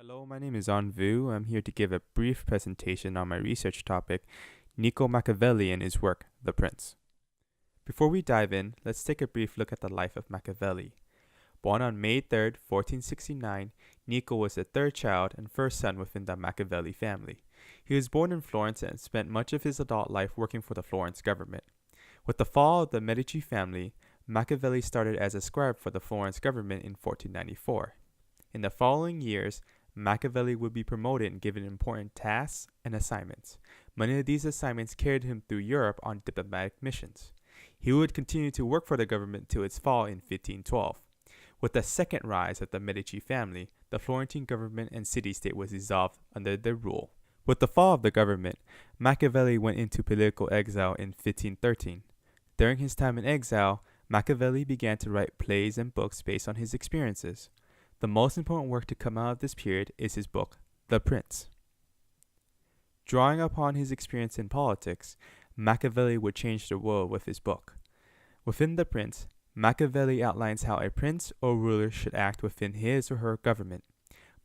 Hello, my name is Anvu. I'm here to give a brief presentation on my research topic, Niccolo Machiavelli and his work, The Prince. Before we dive in, let's take a brief look at the life of Machiavelli. Born on May 3, 1469, Niccolo was the third child and first son within the Machiavelli family. He was born in Florence and spent much of his adult life working for the Florence government. With the fall of the Medici family, Machiavelli started as a scribe for the Florence government in 1494. In the following years, Machiavelli would be promoted and given important tasks and assignments. Many of these assignments carried him through Europe on diplomatic missions. He would continue to work for the government till its fall in 1512. With the second rise of the Medici family, the Florentine government and city-state was dissolved under their rule. With the fall of the government, Machiavelli went into political exile in 1513. During his time in exile, Machiavelli began to write plays and books based on his experiences. The most important work to come out of this period is his book, The Prince. Drawing upon his experience in politics, Machiavelli would change the world with his book. Within The Prince, Machiavelli outlines how a prince or ruler should act within his or her government.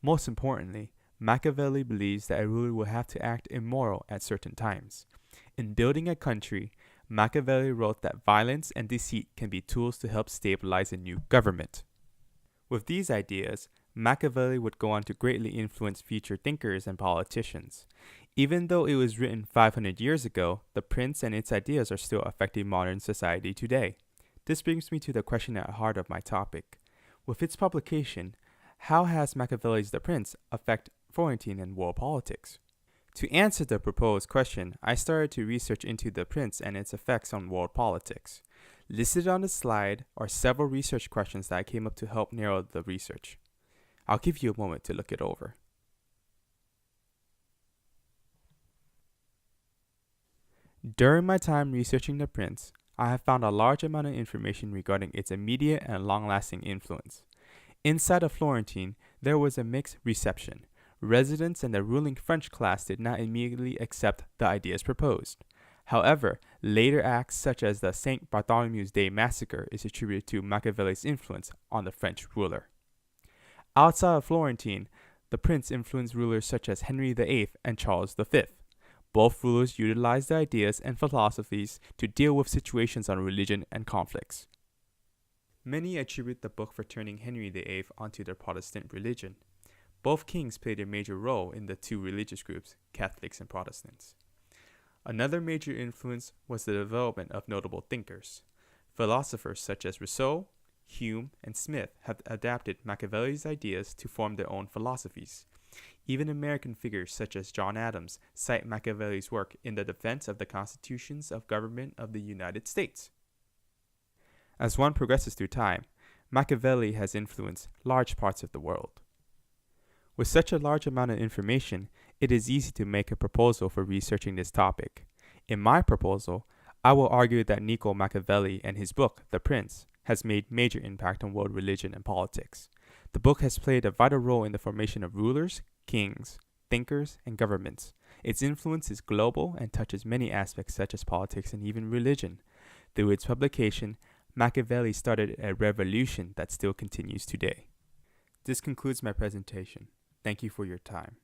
Most importantly, Machiavelli believes that a ruler will have to act immoral at certain times. In building a country, Machiavelli wrote that violence and deceit can be tools to help stabilize a new government. With these ideas, Machiavelli would go on to greatly influence future thinkers and politicians. Even though it was written 500 years ago, The Prince and its ideas are still affecting modern society today. This brings me to the question at the heart of my topic. With its publication, how has Machiavelli's The Prince affect Florentine and world politics? To answer the proposed question, I started to research into The Prince and its effects on world politics. Listed on the slide are several research questions that I came up to help narrow the research. I'll give you a moment to look it over. During my time researching The Prince, I have found a large amount of information regarding its immediate and long-lasting influence. Inside of Florentine, there was a mixed reception. Residents and the ruling French class did not immediately accept the ideas proposed. However, later acts such as the St. Bartholomew's Day massacre is attributed to Machiavelli's influence on the French ruler. Outside of Florentine, the prince influenced rulers such as Henry VIII and Charles V. Both rulers utilized the ideas and philosophies to deal with situations on religion and conflicts. Many attribute the book for turning Henry VIII onto the Protestant religion. Both kings played a major role in the two religious groups, Catholics and Protestants. Another major influence was the development of notable thinkers. Philosophers such as Rousseau, Hume, and Smith have adapted Machiavelli's ideas to form their own philosophies. Even American figures such as John Adams cite Machiavelli's work in the defense of the constitutions of government of the United States. As one progresses through time, Machiavelli has influenced large parts of the world. With such a large amount of information, it is easy to make a proposal for researching this topic. In my proposal, I will argue that Niccolo Machiavelli and his book, The Prince, has made major impact on world religion and politics. The book has played a vital role in the formation of rulers, kings, thinkers, and governments. Its influence is global and touches many aspects such as politics and even religion. Through its publication, Machiavelli started a revolution that still continues today. This concludes my presentation. Thank you for your time.